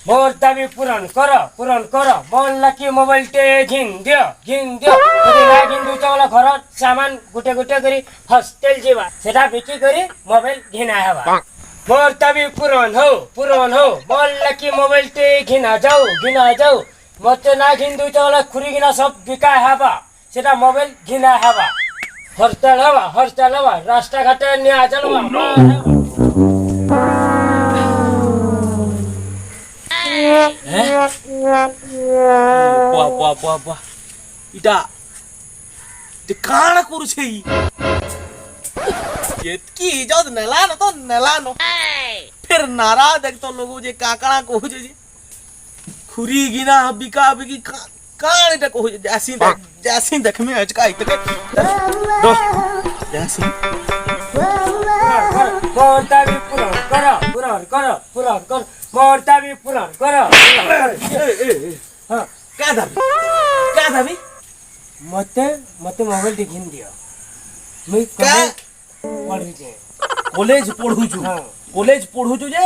मोर दाबी पूरण कर बोलला की मोबाईल टे घेऊन दियो যদি না ঘিন দুইটা বলা ঘর সামান গুটে গুটে করি হস্টেল যাবা সেটা বিক্রি করি মোবাইল ঘিনা হবা মোর দাবি পূরণ হো बोलला की মোবাইল टे ঘিনা যাও মতে না ঘিন দুইটা বলা খুরি ঘিনা সব বিকা হবা সেটা মোবাইল ঘিনা হবা হরতাল হবা রাস্তা ঘাটে নিয়ে চলবা ইটা কানা করছে কি ইজ্জত নেলানো তো নেলানো ফের নারা দেখতো লোক যে কাকড়া কহুছে যে খুরি গিনা বিকা বিকি কান এটা কহুছে জাসি দেখমে আজকা ইতে জাসি মোর দাবি পূরণ কর মোর দাবি পূরণ কর কা দাবি মতে মোবাইল টি ঘিন দিও মুই কলেজ পড়ুছু যে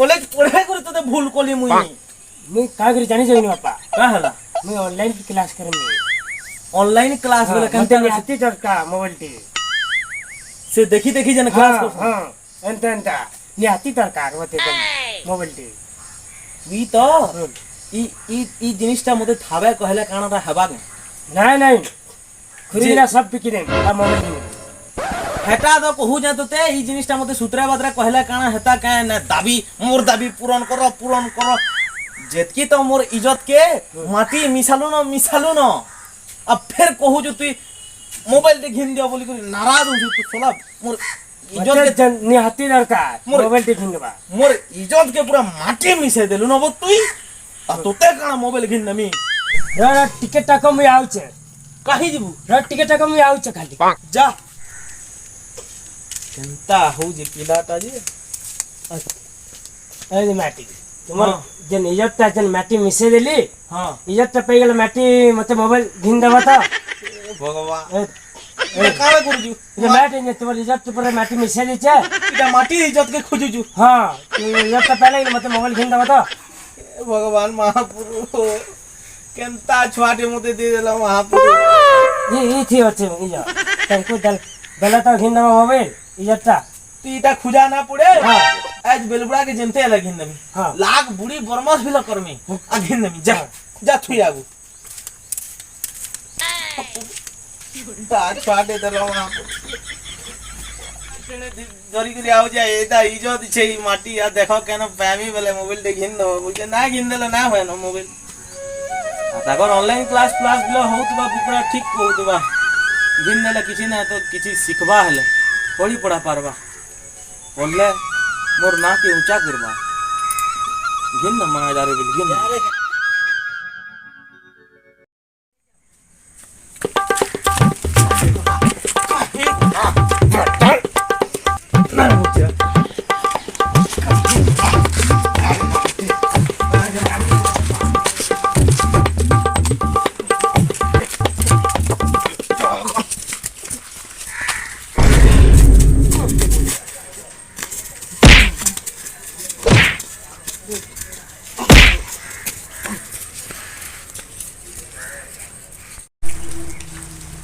কলেজ পড়াই করে তোতে ভুল কলি মুই का करी जानी जाइनी बापा का हला मुई ऑनलाइन क्लास करमी ऑनलाइन क्लास वाला कंते हाथी चरका मोबाइल टी से देखी जन क्लास को ಎಂತ ನೀ ಹತ್ತಿ ತರಕಾರ ಮತ್ತೆ मोबाइल टी वी तो ई जिनिसटा मते थाबे कहले कानाटा हेबा नहीं खुरीना सब बिकी दे आ मोबाइल हेटा तो कहू जा तते ई जिनिसटा मते सूत्रा बादरा कहले काना हेता काहे ना दाबी मोर दाबी पूर्ण करो जेतकी तो मोर इज्जत के माटी मिसालु न अब फिर कहू जो तू मोबाइल टे घिन दियो बोली कर नाराज हो तू सोला मोर इज्जत के नी हाथी दरकार मोबाइल टे घिन बा मोर इज्जत के पूरा माटी मिसे देलु न बो तुई आ तोते काना मोबाइल घिन नमी रा टिकट टाका मुई आउचे काही जीबू रा टिकट टाका मुई आउचे खाली जा केंता हो जे पिलाटा जे ए माटी तुमर जन इज्जत जन माटी मिसे देली हां इज्जत पे गेल माटी मते मोबाइल घिन देबा त भगवान ए काला गुरुजी ये माटी ने तुमर इज्जत पर माटी मिसे दी छे इटा माटी इज्जत के खोजुजू हां इज्जत पहले मते मोबाइल घिन देबा त भगवान महापुरु केंता छुआटे मते दे देला महापुरु ये थी होचे इजा तंको दल बेला तो घिन देबा मोबाइल इज्जत तीटा खुजा ना पड़े हां आज बेलबुड़ा के जनते लगिन नमी हां लाख बुड़ी बरमस भी करमी अगिन नमी जा थुई आगु ता छुआटे देला महापुरु जरी करी आउ जा एटा इज्जत छे माटी आ देखो केन फैमी वाले मोबाइल दे घिन दो बुझे ना घिन देला ना होय न मोबाइल तागर ऑनलाइन क्लास बिलो होत बा बुकरा ठीक होत बा घिन देला किछि ना तो किछि सिखबा हले पढ़ी पढ़ा पारबा बोलले मोर ना के ऊंचा करबा घिन न मायादारे बिल घिन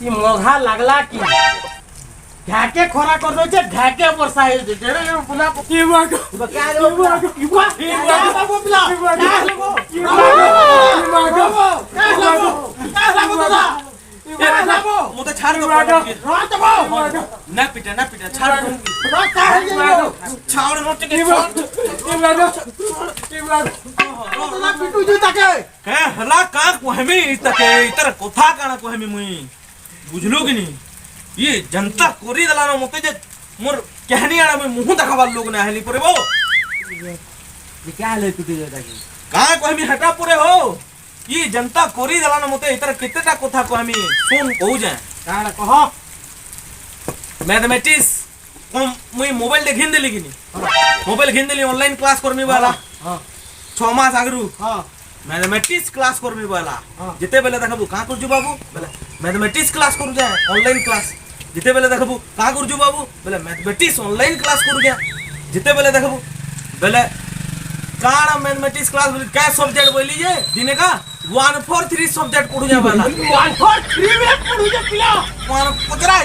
ई मोघा लागला की घाके खोरा कर दो छे घाके वर्षा हे जे रे बुला की बागो क्या रे बागो की बागो बुला क्या लगो की बागो दादा मुते छाड़ दो रात बो ना पिटा छाड़ दो छाड़ नो के की बागो दादा पिटू जू तके के हला का कोहमी तके इतर कोथा काना कोहमी मुई बुझलो कि नहीं ये जनता कोरी दलानो मते जे मोर कहनी आड़ा में मुंह देखाबार लोग ना हेली परे बो ये क्या ले पिटू जू तके कहाँ कहमी हटा पूरे हो ये जनता कोरी दलान मते इतर केतेटा कथा कहमी सुन कहू जाए କାଣା କହ मैथमेटिक्स मुई मोबाइल दे घिन देली किनी मोबाइल घिन देली ऑनलाइन क्लास करमी वाला ହଁ 6 मास आगरू ହଁ मैथमेटिक्स क्लास करमी वाला हाँ। जिते बेले देखबू कहाँ करजू बाबू बेले मैथमेटिक्स क्लास करू जाए ऑनलाइन क्लास जिते बेले देखबू कहाँ करजू बाबू बेले मैथमेटिक्स ऑनलाइन क्लास करू जाए जिते बेले देखबू बेले काना मैथमेटिक्स क्लास बोली क्या सब्जेक्ट बोली जे दिने का 143 सब्जेक्ट पढ़ू जा वाला 143 में पढ़ू जे पिला वन पचरा है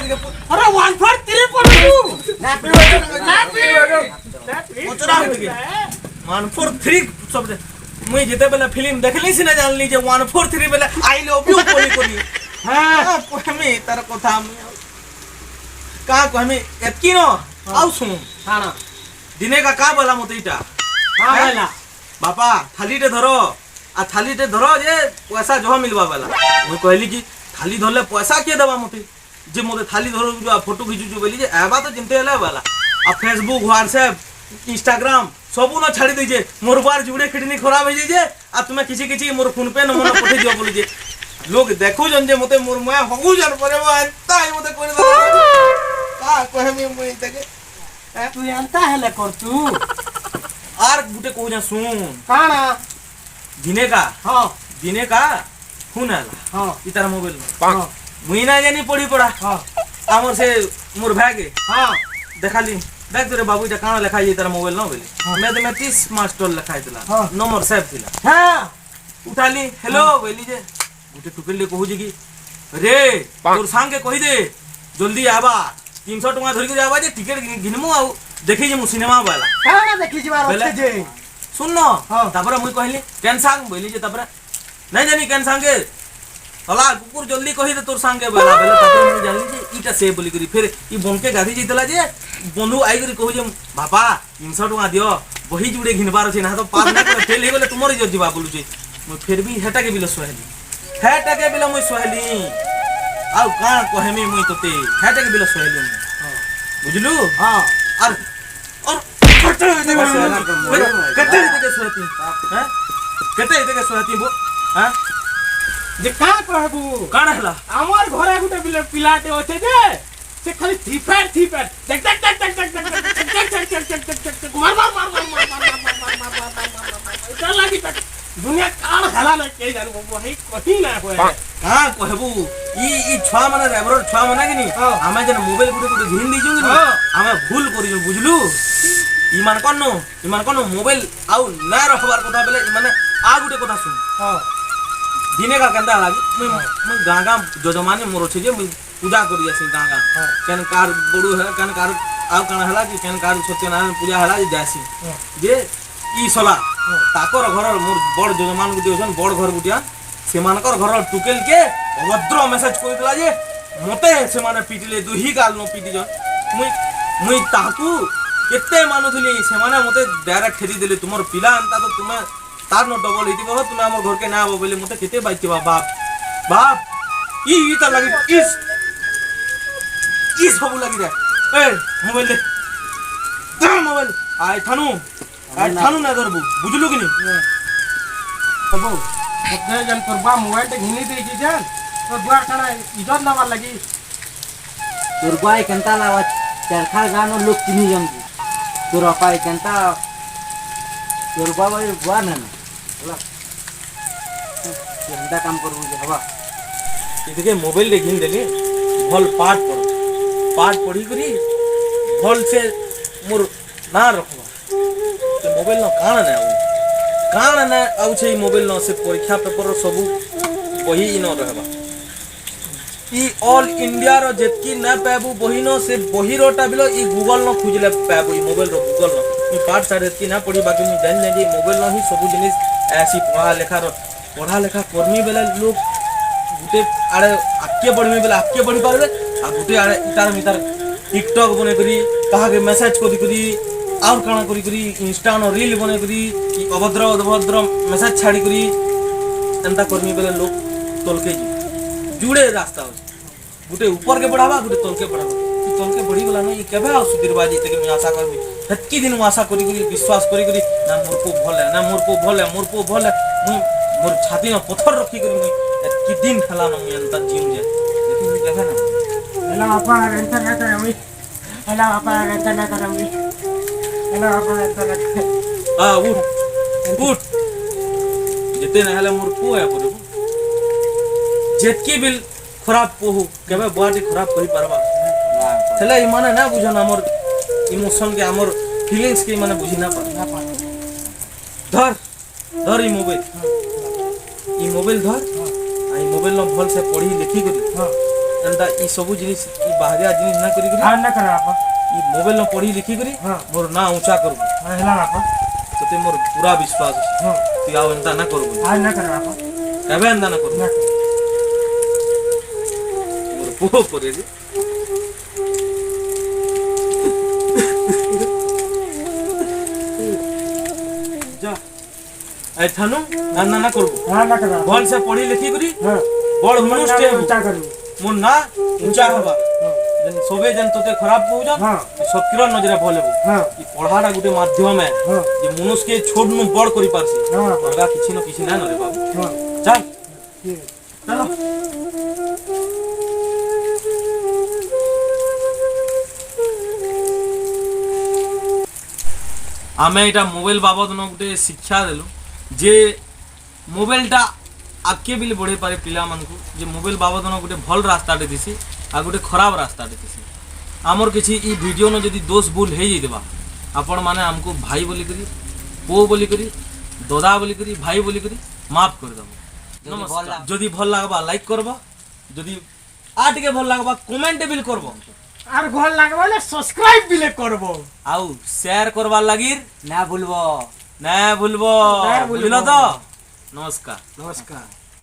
अरे 143 पढ़ू ना पचरा है 143 सब्जेक्ट मुई जिते बेले फिल्म देखली सिना जानली जे 143 बेले आई लव यू कोनी कोनी हां कहमी तार कथा का कहमी एतकी न आउ सुन କାଣା दिने का बोला मते इटा ହଁ ହେଲା बापा थाली टे धरो आ थाली टे धरो जे पैसा जह मिलवा वाला मुई कहली कि थाली धरले पैसा के देबा मते जे मते थाली धरो जो फोटो खिचु जो बोली जे आबा तो चिंते हला वाला आ फेसबुक व्हाट्सएप इंस्टाग्राम सबु न छाड़ी दे जे मोर बार जुड़े किडनी खराब हो जाई जे आ तुमे किछि किछि मोर फोन पे नंबर पठे दियो बोली जे लोग देखु जन जे मते मोर माया हगु जन परे एता ही मते कोइ का कहमी मुई तके ତୁ ଏନ୍ତା ହେଲେ କରଛୁ आर गुटे कहू जा सुन କାଣା दिने का ହଁ दिने का फोन आला ହଁ इतार मोबाइल में ହଁ मुई ना जानी पड़ी पड़ा ହଁ हमर से मोर भागे ହଁ देखाली देख तोरे बाबू इटा काना लिखा तार मोबाइल न बोले मैथमेटिक्स मास्टर लिखा दिला हाँ। नंबर सेव थिला ହଁ उठाली हेलो बोली जे गुटे टुकेल कहू जे कि रे तोर संग के कहि दे जल्दी आबा 300 टका धरि के आबा जे टिकट घिनमु आ देखि जे मु सिनेमा वाला କାଣା ଦେଖି ଯିବାର ବେଲେ? ଅଛି ଯେ सुन न हाँ। तापर मुई कहली केन संग बोली जे तापर नहीं जानी केन संगे हला कुकुर जल्दी कहि दे तोर संगे बेला बेला तापर मुई जानली जे इटा से बोली करी फिर ई बनके गाधी जइतला जे बंधु आई करी कहू जे बापा 300 टका दियो बही जुड़े घिनबार छै ना तो पार ना करे फेल हे गेले तुमर इज्जत जीवा बोलु जे मुई फिर भी हेटा के बिलो सोहेली हेटा के बिलो मुई सोहेली आउ का कहमी मुई तोते हेटा के बिलो सोहेली बुझलु ହଁ और कते इते के सोहती कते इते के सोहती हैं कते इते के सोहती बो हैं ଯେ କାଣା କହିବୁ काण हला আমার ঘরে গুটে পিলাটে আছে যে সে খালি থিফার দেখ দেখ দেখ দেখ দেখ দেখ দেখ দেখ দেখ দেখ মার মার মার মার মার মার মার মার মার মার এটা লাগি তক দুনিয়া কাণ হেলা না কে জানবো বহি কহি না হয় का कहबू ई छुआ माने रेबरो छुआ माने कि नी हाँ। हमें जन मोबाइल गुटे गुटे घिन दी जोंगी हाँ। हमें भूल करी जो बुझलु ईमान कोन मोबाइल आउ ना रखबार कथा बेले माने आ गुटे कथा सुन हां दिने का कंदा लागी मैं गागा जजमाने मोर छै जे मैं पूजा करी आसी गागा हाँ। केन कार बडू है केन कार आउ काना हला कि केन कार सत्यनारायण पूजा हला जे जासी जे ई सला ताकर घर मोर बड़ जजमान गुटे होसन बड़ घर गुटिया सेमानकर घर टुकेल के अभद्र मेसेज कोइतला जे मते से माने पिटले दुही गाल न पिटी जन मुई ताकू केते मानुथली से माने मते डायरेक्ट ठेदी देले तुमर पिला अंता तो तुमे तार न डबल हिती बहो तुमे हमर घर के ना आबो बोले मते केते बाइती बाप बाप ई त लगी इस सब लगी रे ए मोबाइल दे मोबाइल आय थानु ना धरबू बुझलु कि नी तबो मते जन करबा मोबाइल ते घिनी दे की जान तो दुआर काना इज्जत नवार लगी दुर्गाई केंता लावा चरखा गानो लोग किनी जंगू दुर्गाई केंता दुर्गा भाई बुआ ना होला केंता काम करबू जे हवा इतके मोबाइल रे घिन देली भल पाठ पढ़ी करी भल से मोर ना रखबा ते मोबाइल न काण ना आउ छै मोबाइल न से परीक्षा पेपर सब बही न रहबा ई ऑल इंडिया रो जेतकी ना पाबू बही न से बही रोटा बिलो ई गूगल न खुजले पाबू ई मोबाइल रो गूगल न मी पाठ सारे की ना पढ़ी बाकी मी जान जे मोबाइल न ही सब जिनिस ऐसी पढ़ा लेखा करमी बेले लोग गुटे आड़े आके बढ़मी बेले आके बढ़ी पारबे आ गुटे आड़े इतार मितार टिकटॉक बने करी कहा के मैसेज करी और काना करी इंस्टा न रील बने करी अभद्र मैसेज छाड़ी करी एंता करमी बेले लोग तोलके जुड़े रास्ता हो गुटे ऊपर के बढ़ावा गुटे तोल के बढ़ावा तोल के बढ़ी वाला नहीं केबे आ सुधीरबाजी तक मैं आशा करबी হেতকি দিন আশা করি করি বিশ্বাস করি করি না মোর পু ভলে না মোর পু ভলে মুই মোর ছাতি না পথর রখি করি মুই হেতকি দিন খেলানো মুই এন্তা জিম যে দেখি দেখে না Hello, apa? Renta na kami. Hello, apa? Renta na kami. Hello, apa? Renta na kami. উঠ উঠ যেতে না হলে মোর পু আয়া পড়ব যেতকি বিল খরাপ পহু কেবে বডি খরাপ করি পারবা তাহলে এই মানে না বুঝন আমার ইমোশন কে আমার ফিলিংস কে মানে বুঝি না পারে ধর ধর এই মোবাইল ধর এই মোবাইল ন ভাল সে পড়ি লিখি করি এন্তা এই সবু জিনিস এই বাহারিয়া জিনিস না করি করি Anda kara apa? এই মোবাইল ন পড়ি লিখি করি মোর না উঁচা করব Hello, apa? তোতে মোর পুরা বিশ্বাস আছে তুই আও এন্তা না করব Anda kara apa? কেবে এন্তা না করব Na. মোর পুরো করে যে যা এই থানু না না করব Anda kara apa? ভাল সে পড়ি লিখি করি Ha. বড় মানুষ তে হবো। Ucap kami. মোর না উঁচা হবা যেন সবে যেন তোতে খারাপ পৌঁছান হ্যাঁ। সবকির নজরে ভলে হবো Ha. এই পড়াটা গোটে মাধ্যমে হ্যাঁ। যে মনুষ্যকে ছোট নু বড় করে পারছি হ্যাঁ। অলগা কিছু না কিছু না রে বাবু Ha. চল Hello. ଆମେ ଏଇଟା ମୋବାଇଲ ବାବଦ ଗୋଟେ ଶିକ୍ଷା ଦେଲୁ ଯେ ମୋବାଇଲଟା ଆଗକେ ବି ବଢ଼େଇ ପାରେ ପିଲାମାନଙ୍କୁ ଯେ ମୋବାଇଲ ବାବଦ ଗୋଟେ ଭଲ ରାସ୍ତାଟେ ଦିସି ଆଉ ଗୋଟେ ଖରାପ ରାସ୍ତାଟେ ଦିସି ଆମର କିଛି ଇ ଭିଡ଼ିଓ ଯଦି ଦୋଷ ଭୁଲ ହେଇଯାଇଥିବା ଆପଣମାନେ ଆମକୁ ଭାଇ ବୋଲିକରି ପୁଅ ବୋଲିକରି ଦଦା ବୋଲିକରି ଭାଇ ବୋଲିକରି ମାଫ କରିଦେବ ନମସ୍କାର ଯଦି ଭଲ ଲାଗବା ଲାଇକ୍ କରବ ଯଦି আর টিকে ভাল লাগবা কমেন্ট বিল করব আর ঘর লাগাবলে সাবস্ক্রাইব বিলে করব আউ শেয়ার করবার লাগির না ভুলবো না ভুলবো না ভুলবো। বুঝলো তো নমস্কার নমস্কার